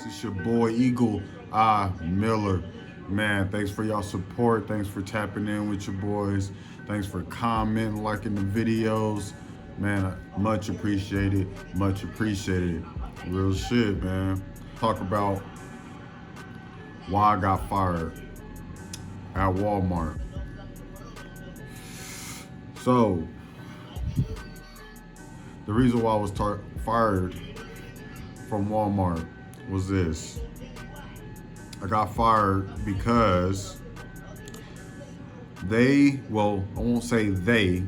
It's your boy Eagle Miller. Man, thanks for y'all support. Thanks for tapping in with your boys. Thanks for commenting, liking the videos. Man, much appreciated. Much appreciated. Real shit, man. Talk about why I got fired at Walmart. So, the reason why I was fired from Walmart was this. I got fired because I won't say they,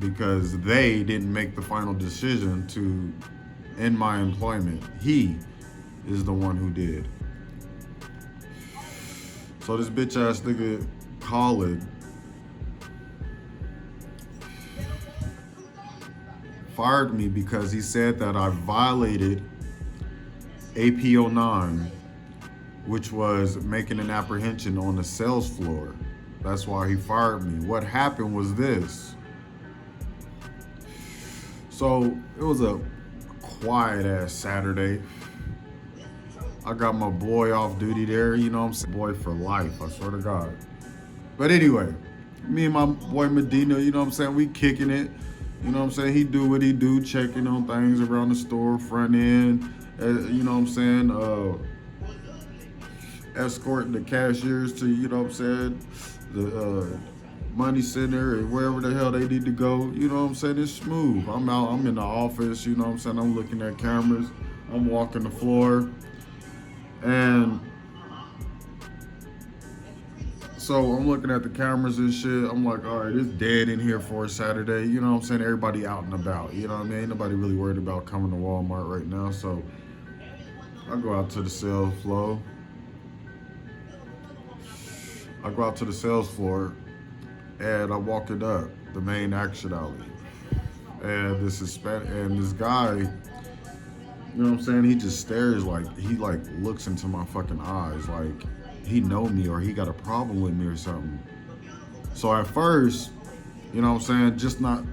because they didn't make the final decision to end my employment. He is the one who did. So this bitch ass nigga Khaled fired me because he said that I violated AP09, which was making an apprehension on the sales floor. That's why he fired me. What happened was this. So it was a quiet ass Saturday. I got my boy off duty there, you know what I'm saying? Boy for life, I swear to God. But anyway, me and my boy Medina, you know what I'm saying? We kicking it. You know what I'm saying? He do what he do, checking on things around the store, front end, you know what I'm saying? Escorting the cashiers to, you know what I'm saying, the money center and wherever the hell they need to go. You know what I'm saying? It's smooth. I'm out, I'm in the office, you know what I'm saying? I'm looking at cameras, I'm walking the floor. And so I'm looking at the cameras and shit. I'm like, all right, it's dead in here for a Saturday. You know what I'm saying? Everybody out and about. You know what I mean? Ain't nobody really worried about coming to Walmart right now. So I go out to the sales floor. And I walk it up, the main action alley. And this guy, you know what I'm saying? He just stares he looks into my fucking eyes like he know me or he got a problem with me or something. So at first, you know what I'm saying, just not,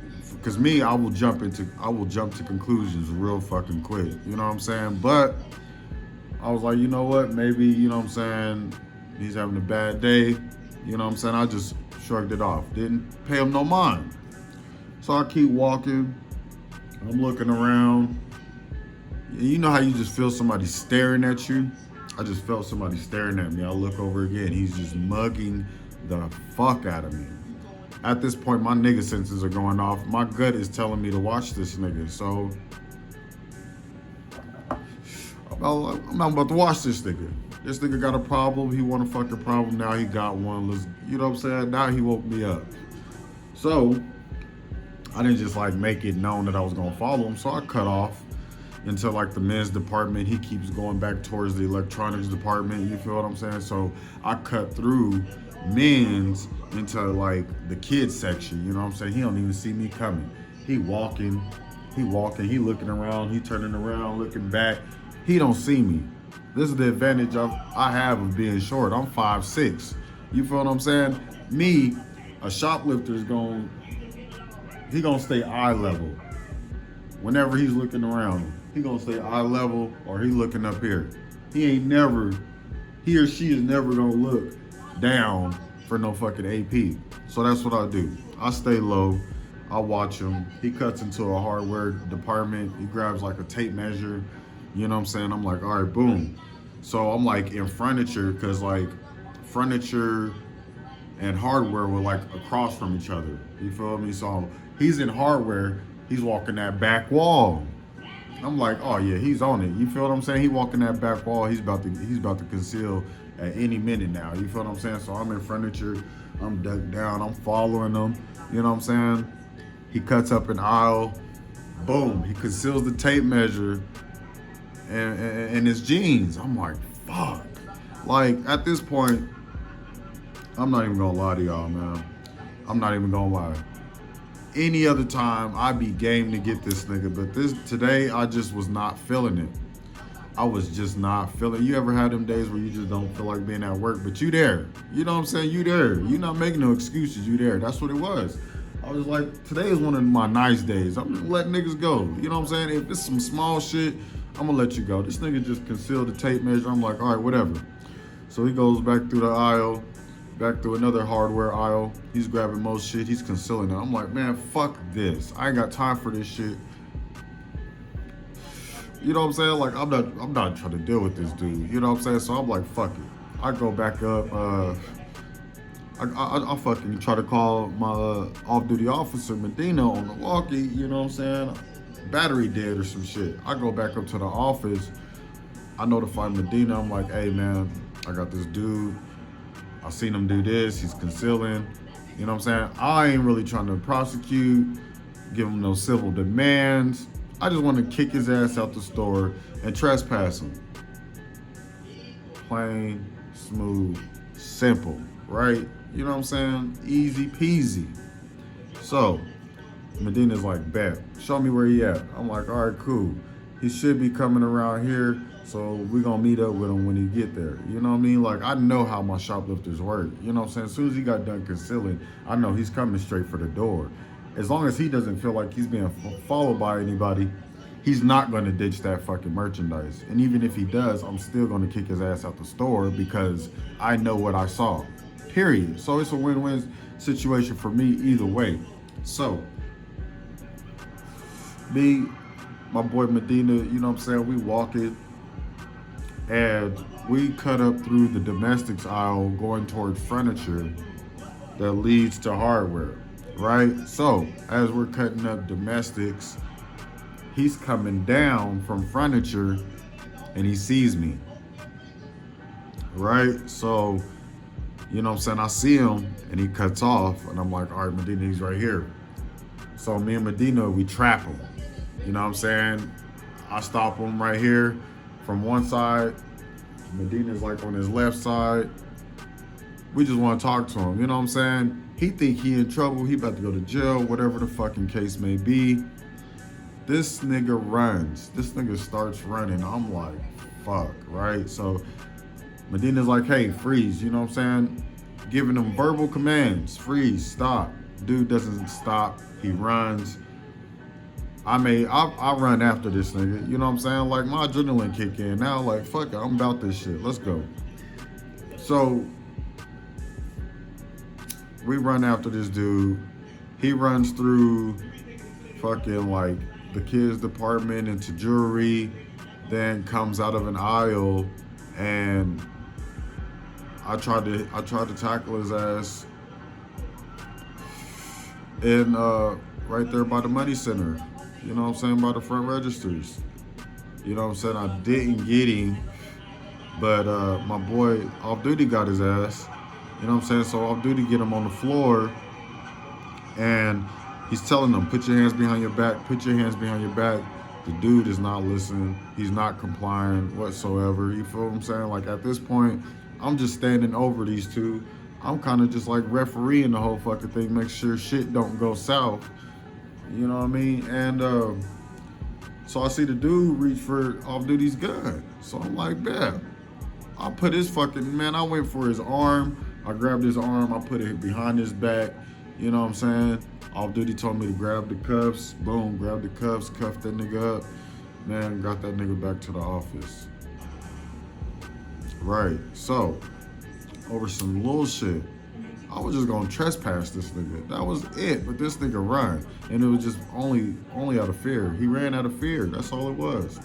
cause me, I will jump to conclusions real fucking quick. You know what I'm saying? But I was like, you know what? Maybe, you know what I'm saying, he's having a bad day. You know what I'm saying? I just shrugged it off. Didn't pay him no mind. So I keep walking. I'm looking around. You know how you just feel somebody staring at you? I just felt somebody staring at me. I look over again. He's just mugging the fuck out of me. At this point, my nigga senses are going off. My gut is telling me to watch this nigga. So I'm about to watch this nigga. This nigga got a problem. He want a fucking problem. Now he got one. You know what I'm saying? Now he woke me up. So I didn't just make it known that I was gonna follow him. So I cut off into the men's department. He keeps going back towards the electronics department. You feel what I'm saying? So I cut through men's into the kids section. You know what I'm saying? He don't even see me coming. He walking, he looking around, he turning around, looking back. He don't see me. This is the advantage I have of being short. I'm 5'6". You feel what I'm saying? Me, a shoplifter he gonna stay eye level. Whenever he's looking around, he gonna stay eye level or he looking up here. He or she is never gonna look down for no fucking AP. So that's what I do. I stay low. I watch him. He cuts into a hardware department. He grabs a tape measure. You know what I'm saying? I'm like, all right, boom. So I'm in furniture because furniture and hardware were across from each other. You feel me? So he's in hardware. He's walking that back wall. I'm like, oh yeah, he's on it. You feel what I'm saying? He walking that back wall. He's about to conceal at any minute now. You feel what I'm saying? So I'm in furniture. I'm ducked down. I'm following him. You know what I'm saying? He cuts up an aisle. Boom. He conceals the tape measure and his jeans. I'm like, fuck. At this point, I'm not even gonna lie to y'all, man. I'm not even gonna lie. Any other time, I'd be game to get this nigga, but today, I just was not feeling it. I was just not feeling it. You ever had them days where you just don't feel like being at work, but you there. You know what I'm saying? You there. You not making no excuses, you there. That's what it was. I was like, today is one of my nice days. I'm gonna let niggas go. You know what I'm saying? If it's some small shit, I'm gonna let you go. This nigga just concealed the tape measure. I'm like, all right, whatever. So he goes back through the aisle, back through another hardware aisle. He's grabbing most shit. He's concealing it. I'm like, man, fuck this. I ain't got time for this shit. You know what I'm saying? Like, I'm not trying to deal with this dude. You know what I'm saying? So I'm like, fuck it. I go back up. I fucking try to call my off-duty officer Medina on the walkie. You know what I'm saying? Battery dead or some shit. I go back up to the office. I notify Medina. I'm like, hey man, I got this dude. I seen him do this. He's concealing. You know what I'm saying? I ain't really trying to prosecute, give him no civil demands. I just want to kick his ass out the store and trespass him. Plain, smooth, simple, right? You know what I'm saying? Easy peasy. So, Medina's like, bet, show me where he at. I'm like, all right, cool. He should be coming around here, so we gonna meet up with him when he get there. You know what I mean? Like, I know how my shoplifters work. You know what I'm saying? As soon as he got done concealing, I know he's coming straight for the door. As long as he doesn't feel like he's being followed by anybody, he's not gonna ditch that fucking merchandise. And even if he does, I'm still gonna kick his ass out the store because I know what I saw, period. So it's a win-win situation for me either way. So, me, my boy Medina, you know what I'm saying, we walk it, and we cut up through the domestics aisle going toward furniture that leads to hardware, right? So, as we're cutting up domestics, he's coming down from furniture and he sees me, right? So, you know what I'm saying, I see him and he cuts off and I'm like, all right, Medina, he's right here. So me and Medina, we trap him. You know what I'm saying? I stop him right here from one side. Medina's like on his left side. We just want to talk to him. You know what I'm saying? He think he in trouble. He about to go to jail, whatever the fucking case may be. This nigga runs. This nigga starts running. I'm like, fuck, right? So Medina's like, hey, freeze. You know what I'm saying? Giving him verbal commands. Freeze, stop. Dude doesn't stop. He runs. I run after this nigga. You know what I'm saying? Like, my adrenaline kick in. Now, like, fuck it. I'm about this shit. Let's go. So, we run after this dude. He runs through fucking, like, the kids department into jewelry, then comes out of an aisle, and I tried to tackle his ass in right there by the money center. You know what I'm saying? By the front registers. You know what I'm saying? I didn't get him, but my boy off duty got his ass. You know what I'm saying? So off duty get him on the floor, and he's telling them, put your hands behind your back, put your hands behind your back. The dude is not listening. He's not complying whatsoever. You feel what I'm saying? Like, at this point, I'm just standing over these two. I'm kind of just like refereeing the whole fucking thing, make sure shit don't go south. You know what I mean? And so I see the dude reach for off-duty's gun. So I'm like, man, I put his fucking, man, I went for his arm. I grabbed his arm. I put it behind his back. You know what I'm saying? Off-duty told me to grab the cuffs. Boom, grab the cuffs, cuffed that nigga up. Man, got that nigga back to the office. Right, so, over some little shit, I was just gonna trespass this nigga. That was it, but this nigga run. And it was just only out of fear. He ran out of fear, that's all it was.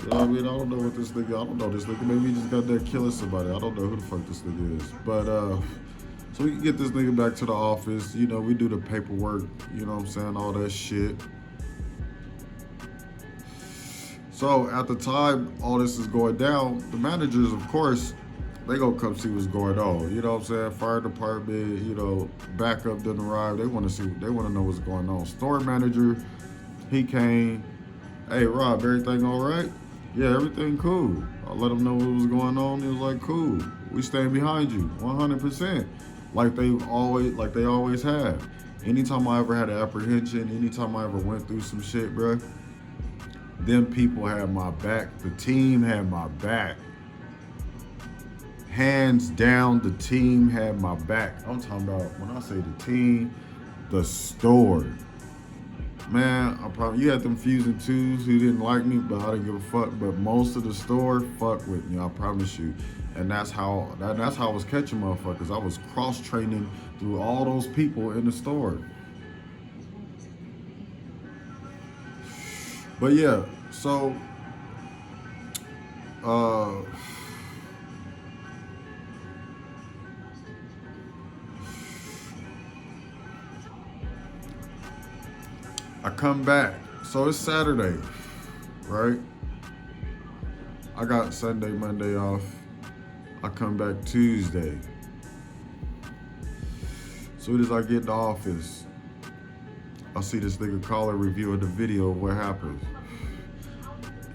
You know what I mean? I don't know what this nigga, I don't know this nigga. Maybe he just got there killing somebody. I don't know who the fuck this nigga is. But, so we can get this nigga back to the office. You know, we do the paperwork, you know what I'm saying, all that shit. So at the time all this is going down, the managers, of course, they gonna come see what's going on. You know what I'm saying? Fire department, you know, backup didn't arrive. They wanna know what's going on. Store manager, he came. Hey Rob, everything all right? Yeah, everything cool. I let him know what was going on. He was like, cool. We stand behind you, 100%. Like they always have. Anytime I ever had an apprehension, anytime I ever went through some shit, bruh, them people had my back. The team had my back. Hands down, the team had my back. I'm talking about, when I say the team, the store. Man, I probably you had them fusing twos who didn't like me, but I didn't give a fuck. But most of the store fuck with me, I promise you. And that's how I was catching motherfuckers. I was cross training through all those people in the store. But yeah, so uh I come back. So it's Saturday, right? I got Sunday, Monday off. I come back Tuesday. Soon as I get in the office, I see this nigga caller reviewing the video of what happened.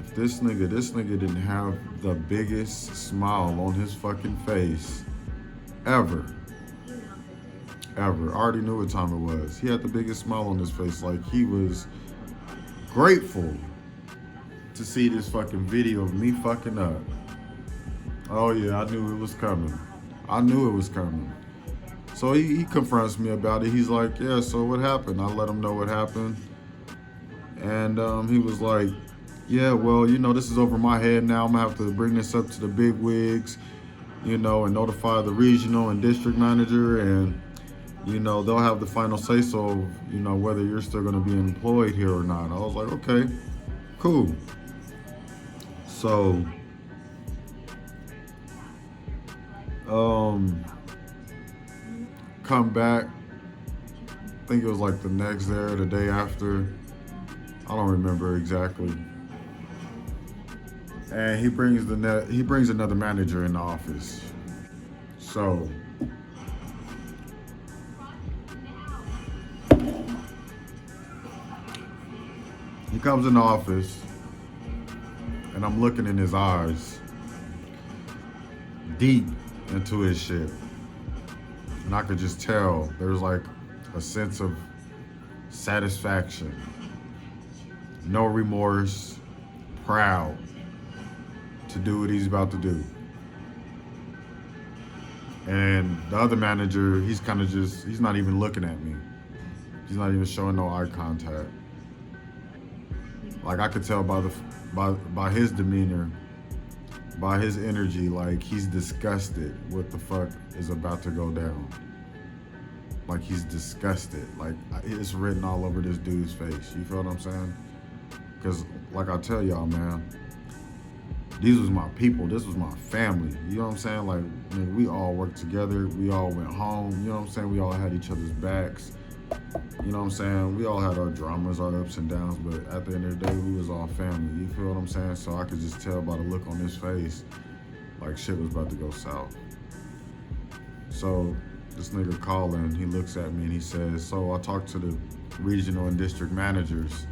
If this nigga didn't have the biggest smile on his fucking face ever. Ever. I already knew what time it was. He had the biggest smile on his face, like he was grateful to see this fucking video of me fucking up. Oh yeah, I knew it was coming. I knew it was coming. So he confronts me about it. He's like, yeah, so what happened? I let him know what happened. And he was like, yeah, well, this is over my head now. I'm gonna have to bring this up to the big wigs, and notify the regional and district manager, and they'll have the final say so of, whether you're still gonna be employed here or not. I was like, okay, cool. So come back. I think it was like the next day or the day after. I don't remember exactly. And he brings another manager in the office. So he comes in the office, and I'm looking in his eyes, deep into his shit. And I could just tell there's like a sense of satisfaction, no remorse, proud to do what he's about to do. And the other manager, he's not even looking at me. He's not even showing no eye contact. Like I could tell by his demeanor, by his energy, like he's disgusted what the fuck is about to go down. Like he's disgusted. Like it's written all over this dude's face. You feel what I'm saying? Because like I tell y'all, man, these was my people. This was my family. You know what I'm saying? Like, man, we all worked together. We all went home. You know what I'm saying? We all had each other's backs. You know what I'm saying? We all had our dramas, our ups and downs, but at the end of the day, we was all family. You feel what I'm saying? So I could just tell by the look on his face, like shit was about to go south. So this nigga calling, he looks at me and he says, so I talked to the regional and district managers,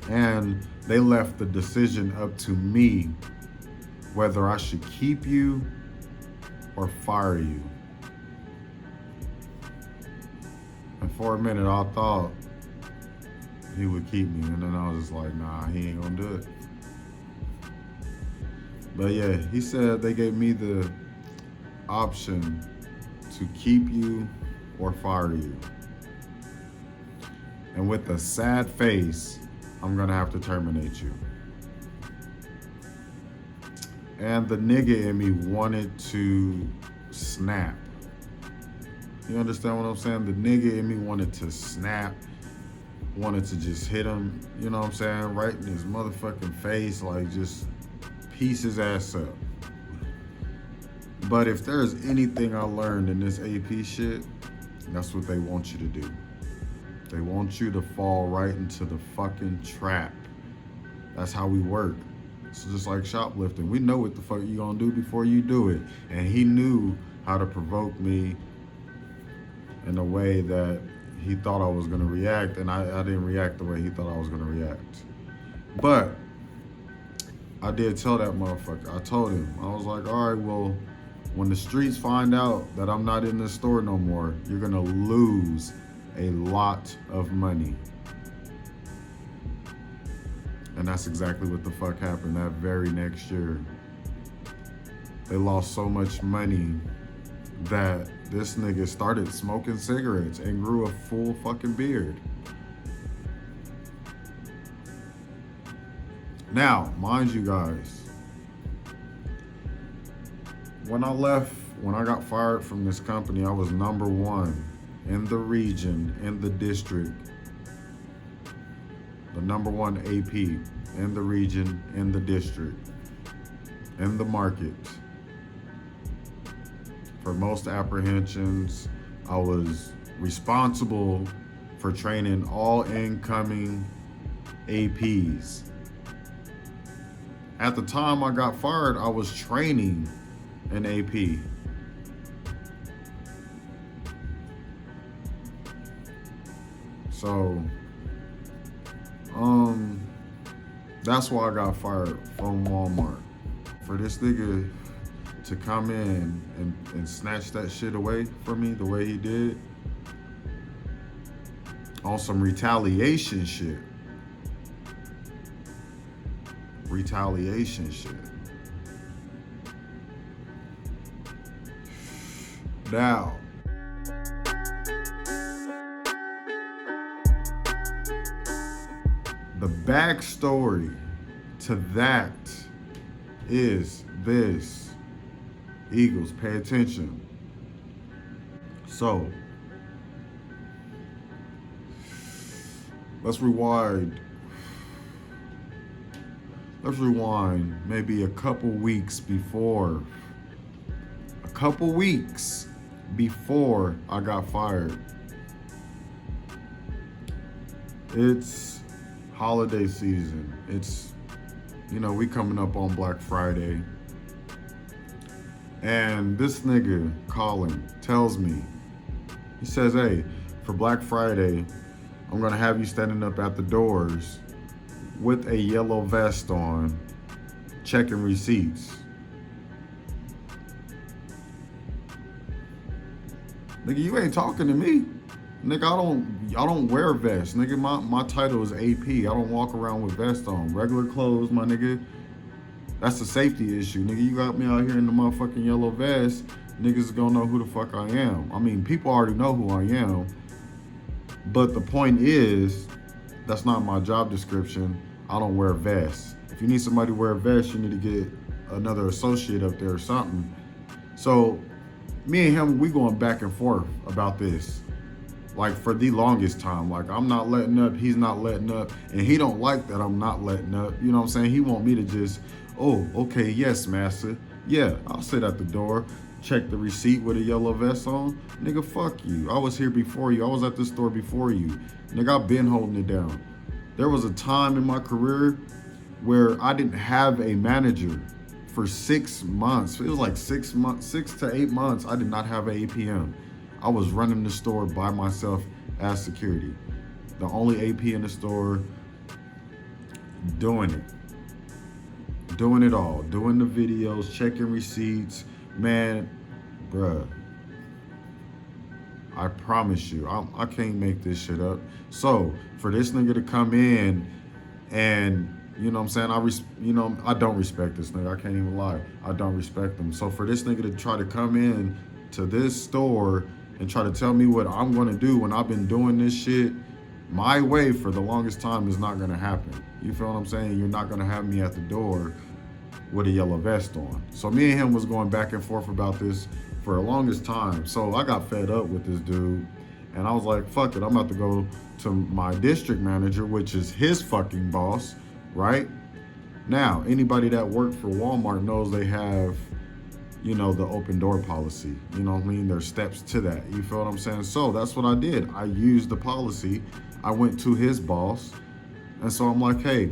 and they left the decision up to me whether I should keep you or fire you. And for a minute, I thought he would keep me, and then I was just like, nah, he ain't gonna do it. But yeah, he said they gave me the option to keep you or fire you. And with a sad face, I'm gonna have to terminate you. And the nigga in me wanted to snap. You understand what I'm saying? The nigga in me wanted to snap, wanted to just hit him, you know what I'm saying, right in his motherfucking face, like just piece his ass up. But if there's anything I learned in this AP shit, that's what they want you to do. They want you to fall right into the fucking trap. That's how we work. It's just like shoplifting. We know what the fuck you gonna do before you do it. And he knew how to provoke me in a way that he thought I was gonna react, and I didn't react the way he thought I was gonna react. But I did tell that motherfucker, I told him, I was like, all right, well, when the streets find out that I'm not in this store no more, you're gonna lose a lot of money. And that's exactly what the fuck happened that very next year. They lost so much money that this nigga started smoking cigarettes and grew a full fucking beard. Now, mind you guys, when I got fired from this company, I was number one in the region, in the district, the number one AP in the region, in the district, in the market. For most apprehensions, I was responsible for training all incoming APs. At the time I got fired, I was training an AP. So, that's why I got fired from Walmart. For this nigga to come in and snatch that shit away from me the way he did, on some retaliation shit. Retaliation shit. Now, the backstory to that is this. Eagles, pay attention. So, let's rewind maybe a couple weeks before I got fired. It's holiday season. It's, we coming up on Black Friday. And this nigga, Colin, tells me, he says, hey, for Black Friday, I'm gonna have you standing up at the doors with a yellow vest on, checking receipts. Nigga, you ain't talking to me. Nigga, I don't wear vests. Nigga, my title is AP. I don't walk around with vests on. Regular clothes, my nigga. That's a safety issue. Nigga, you got me out here in the motherfucking yellow vest. Niggas gonna know who the fuck I am. I mean, people already know who I am. But the point is, that's not my job description. I don't wear vests. If you need somebody to wear a vest, you need to get another associate up there or something. So, me and him, we going back and forth about this. Like, for the longest time. Like, I'm not letting up, he's not letting up. And he don't like that I'm not letting up. You know what I'm saying? He want me to just, oh, okay, yes, master. Yeah, I'll sit at the door, check the receipt with a yellow vest on. Nigga, fuck you. I was here before you. I was at the store before you. Nigga, I've been holding it down. There was a time in my career where I didn't have a manager for 6 months. It was like 6 months, 6 to 8 months. I did not have an APM. I was running the store by myself as security. The only AP in the store, doing it. Doing it all. Doing the videos, checking receipts. Man, bruh. I promise you, I can't make this shit up. So, for this nigga to come in and, you know what I'm saying, I don't respect this nigga. I can't even lie. I don't respect him. So, for this nigga to try to come in to this store and try to tell me what I'm gonna do when I've been doing this shit my way for the longest time is not gonna happen. You feel what I'm saying? You're not gonna have me at the door with a yellow vest on. So me and him was going back and forth about this for the longest time. So I got fed up with this dude and I was like, fuck it, I'm about to go to my district manager, which is his fucking boss, right? Now, anybody that worked for Walmart knows they have, the open door policy. You know what I mean? There's steps to that. You feel what I'm saying? So that's what I did. I used the policy. I went to his boss. And so I'm like, hey,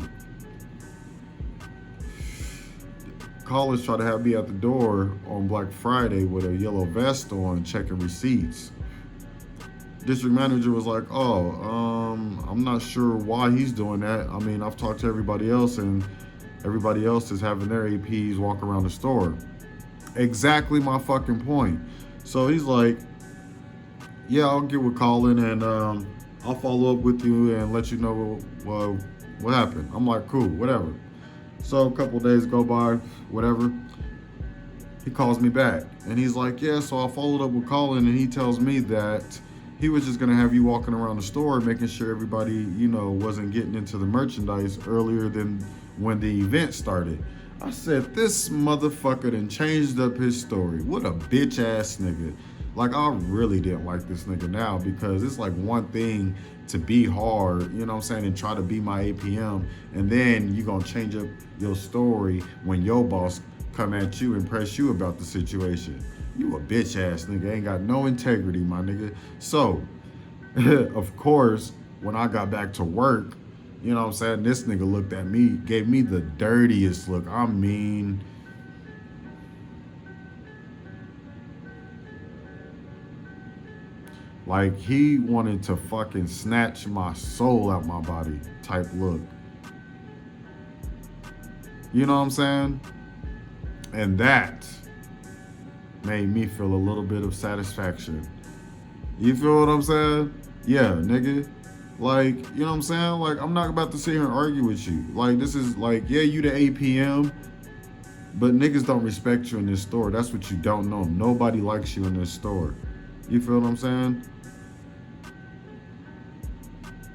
callers try to have me at the door on Black Friday with a yellow vest on, checking receipts. District manager was like, I'm not sure why he's doing that. I mean, I've talked to everybody else and everybody else is having their APs walk around the store. Exactly my fucking point. So he's like, yeah, I'll get with Colin and I'll follow up with you and let you know what happened. I'm like, cool, whatever. So a couple days go by, whatever. He calls me back and he's like, yeah, so I followed up with Colin and he tells me that he was just gonna have you walking around the store making sure everybody, wasn't getting into the merchandise earlier than when the event started. I said, this motherfucker done changed up his story. What a bitch ass nigga. Like, I really didn't like this nigga now, because it's like one thing to be hard, you know what I'm saying, and try to be my APM, and then you gonna change up your story when your boss come at you and press you about the situation. You a bitch ass nigga, ain't got no integrity, my nigga. So, of course, when I got back to work, you know what I'm saying, this nigga looked at me, gave me the dirtiest look. I mean, like, he wanted to fucking snatch my soul out my body type look. You know what I'm saying? And that made me feel a little bit of satisfaction. You feel what I'm saying? Yeah, nigga. Like, you know what I'm saying? Like, I'm not about to sit here and argue with you. Like, this is like, yeah, you the APM, but niggas don't respect you in this store. That's what you don't know. Nobody likes you in this store. You feel what I'm saying?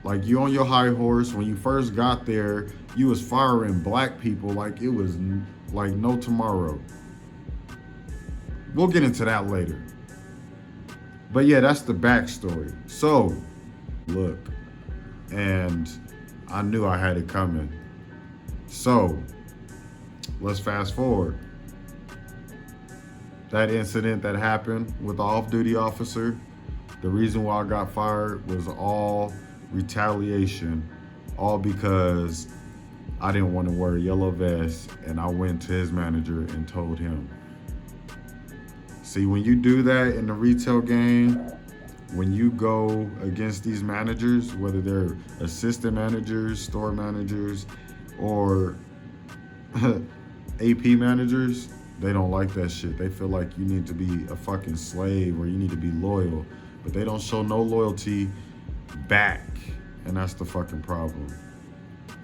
Like, you on your high horse. When you first got there, you was firing black people like it was like no tomorrow. We'll get into that later. But yeah, that's the backstory. So, look, and I knew I had it coming. So, let's fast forward. That incident that happened with the off-duty officer, the reason why I got fired was all retaliation, all because I didn't want to wear a yellow vest, and I went to his manager and told him. See, when you do that in the retail game, when you go against these managers, whether they're assistant managers, store managers, or AP managers, they don't like that shit. They feel like you need to be a fucking slave or you need to be loyal, but they don't show no loyalty back, and that's the fucking problem.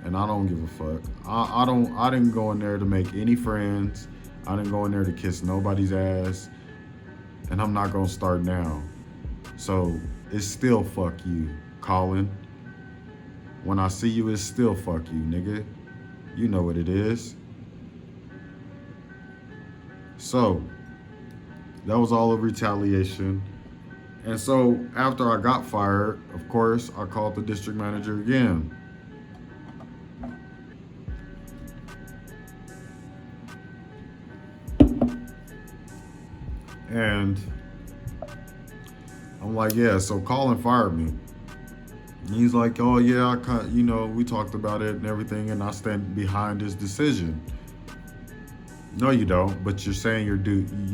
And I don't give a fuck. I didn't go in there to make any friends. I didn't go in there to kiss nobody's ass, and I'm not gonna start now. So it's still fuck you, Colin. When I see you, it's still fuck you, nigga. You know what it is. So that was all of retaliation. And so after I got fired, of course, I called the district manager again. And I'm like, yeah, so Colin fired me. And he's like, oh yeah, we talked about it and everything, and I stand behind his decision. No, you don't, but you're saying you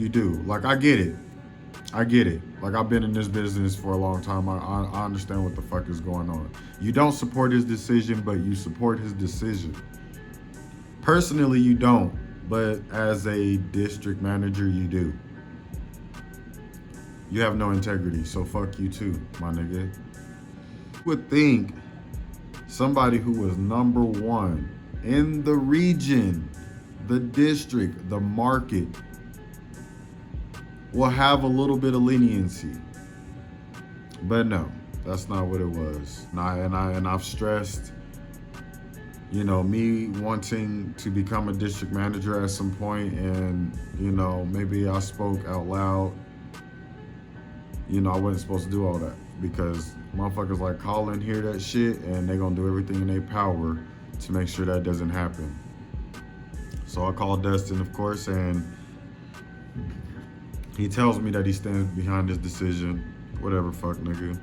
do. Like, I get it. Like, I've been in this business for a long time. I understand what the fuck is going on. You don't support his decision, but you support his decision. Personally, you don't, but as a district manager, you do. You have no integrity, so fuck you too, my nigga. You would think somebody who was number one in the region, the district, the market, will have a little bit of leniency. But no, that's not what it was. And I've stressed, me wanting to become a district manager at some point, and, maybe I spoke out loud. I wasn't supposed to do all that, because motherfuckers like Colin hear that shit and they gonna do everything in their power to make sure that doesn't happen. So I called Dustin, of course, and he tells me that he stands behind his decision. Whatever, fuck nigga.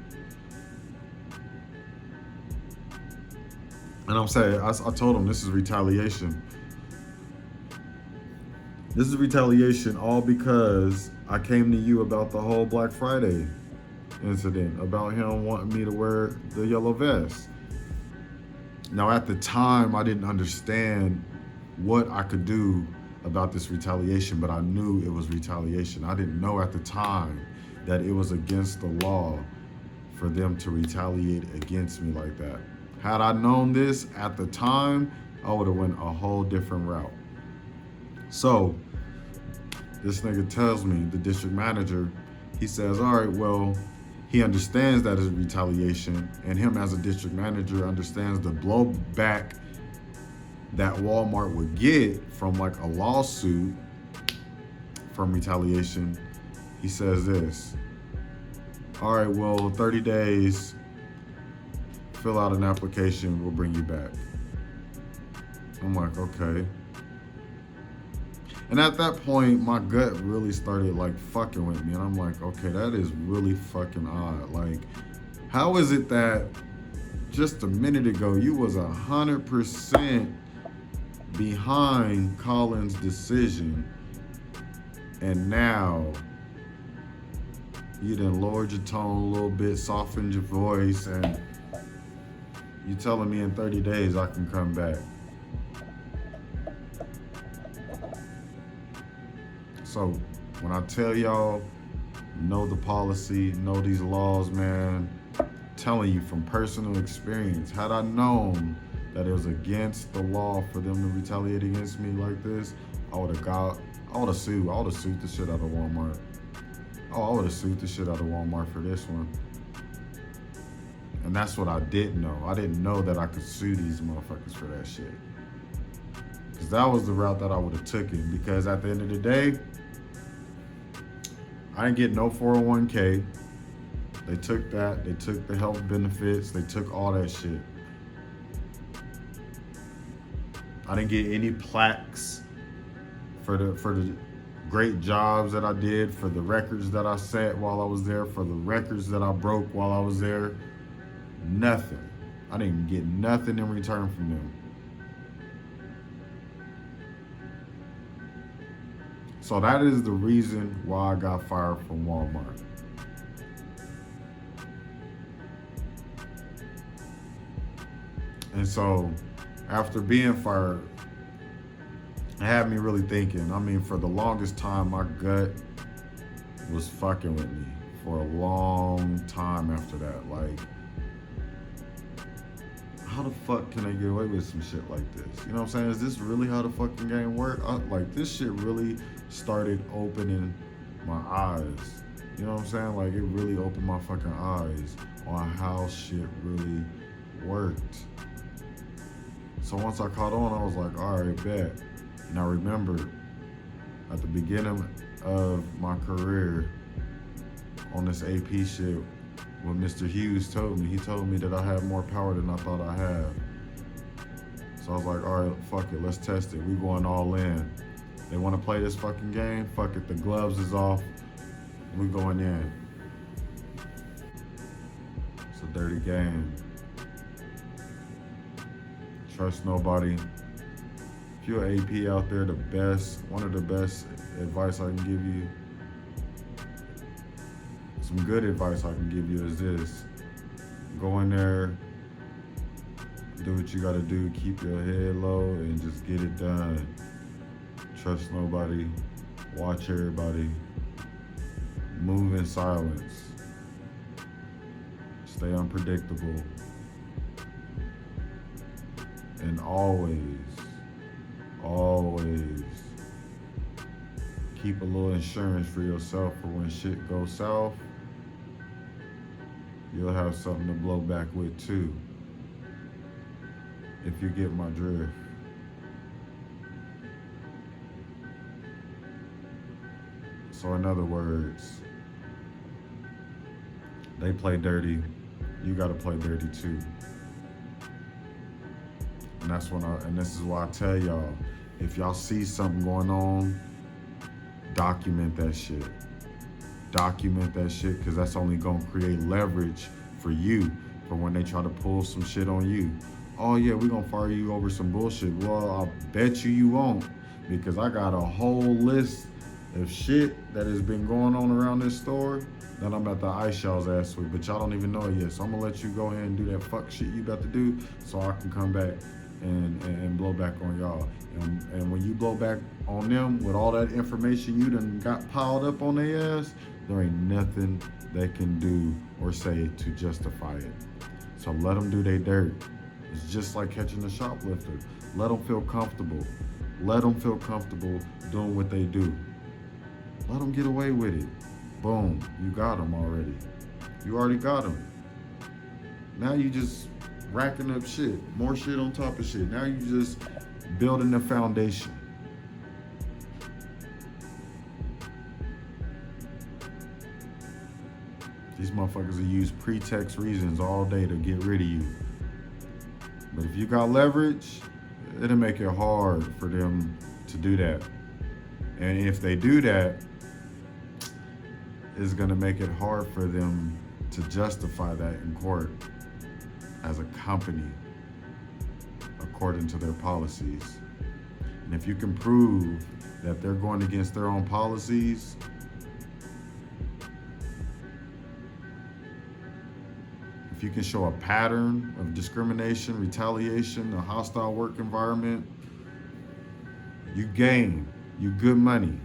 And I'm saying, I told him this is retaliation. This is retaliation all because I came to you about the whole Black Friday incident, about him wanting me to wear the yellow vest. Now, at the time, I didn't understand what I could do about this retaliation, but I knew it was retaliation. I didn't know at the time that it was against the law for them to retaliate against me like that. Had I known this at the time, I would have went a whole different route. So this nigga tells me, the district manager, he says, all right, well, he understands that it's retaliation, and him as a district manager understands the blowback that Walmart would get from like a lawsuit from retaliation, he says this. All right, well, 30 days, fill out an application, we'll bring you back. I'm like, okay. And at that point, my gut really started like fucking with me. And I'm like, okay, that is really fucking odd. Like, how is it that just a minute ago you was 100% behind Colin's decision, and now you done lowered your tone a little bit, softened your voice, and you telling me in 30 days I can come back? So when I tell y'all, know the policy, know these laws, man, telling you from personal experience, had I known that it was against the law for them to retaliate against me like this, I would have sued the shit out of Walmart. I would have sued the shit out of Walmart for this one. And that's what I didn't know. I didn't know that I could sue these motherfuckers for that shit. Because that was the route that I would have taken. Because at the end of the day, I didn't get no 401k. They took that. They took the health benefits. They took all that shit. I didn't get any plaques for the great jobs that I did, for the records that I set while I was there, for the records that I broke while I was there. Nothing. I didn't get nothing in return from them. So that is the reason why I got fired from Walmart. And so after being fired, it had me really thinking. I mean, for the longest time, my gut was fucking with me for a long time after that. Like, how the fuck can I get away with some shit like this? You know what I'm saying? Is this really how the fucking game works? Like, this shit really started opening my eyes. You know what I'm saying? Like, it really opened my fucking eyes on how shit really worked. So once I caught on, I was like, all right, bet. And I remember at the beginning of my career on this AP shit, what Mr. Hughes told me, he told me that I had more power than I thought I had. So I was like, all right, fuck it, let's test it. We going all in. They want to play this fucking game? Fuck it, the gloves is off. We going in. It's a dirty game. Trust nobody. If you're an AP out there, one of the best advice I can give you, some good advice I can give you is this. Go in there, do what you gotta do, keep your head low, and just get it done. Trust nobody, watch everybody, move in silence, stay unpredictable, and always keep a little insurance for yourself for when shit goes south. You'll have something to blow back with too, if you get my drift. So in other words, they play dirty, you gotta play dirty too. And this is why I tell y'all, if y'all see something going on, document that shit. Document that shit, because that's only gonna create leverage for you for when they try to pull some shit on you. Oh yeah, we gonna fire you over some bullshit. Well, I'll bet you won't, because I got a whole list of shit that has been going on around this store that I'm about to ice y'all's ass with, but y'all don't even know it yet. So I'm gonna let you go ahead and do that fuck shit you about to do, so I can come back and blow back on y'all. And when you blow back on them with all that information you done got piled up on their ass, there ain't nothing they can do or say to justify it. So let them do their dirt. It's just like catching a shoplifter. Let them feel comfortable. Let them feel comfortable doing what they do. Let them get away with it. Boom, you got them already. You already got them. Now you just racking up shit, more shit on top of shit. Now you just building the foundation. These motherfuckers will use pretext reasons all day to get rid of you. But if you got leverage, it'll make it hard for them to do that. And if they do that, it's gonna make it hard for them to justify that in court as a company according to their policies. And if you can prove that they're going against their own policies, if you can show a pattern of discrimination, retaliation, a hostile work environment, you gain, you good money.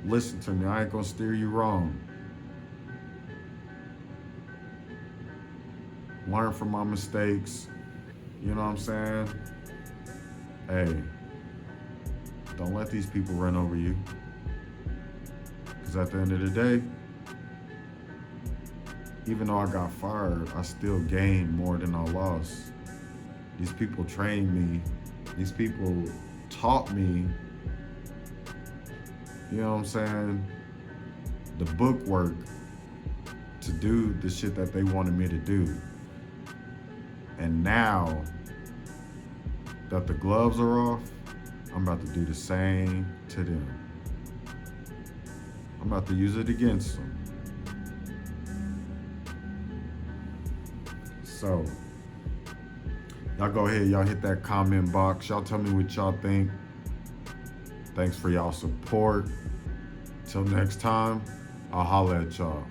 Listen to me, I ain't gonna steer you wrong. Learn from my mistakes, you know what I'm saying? Hey, don't let these people run over you. Because at the end of the day, even though I got fired, I still gained more than I lost. These people trained me. These people taught me, you know what I'm saying, the book work to do the shit that they wanted me to do. And now that the gloves are off, I'm about to do the same to them. I'm about to use it against them. So, y'all go ahead, y'all hit that comment box. Y'all tell me what y'all think. Thanks for y'all support. Till next time, I'll holler at y'all.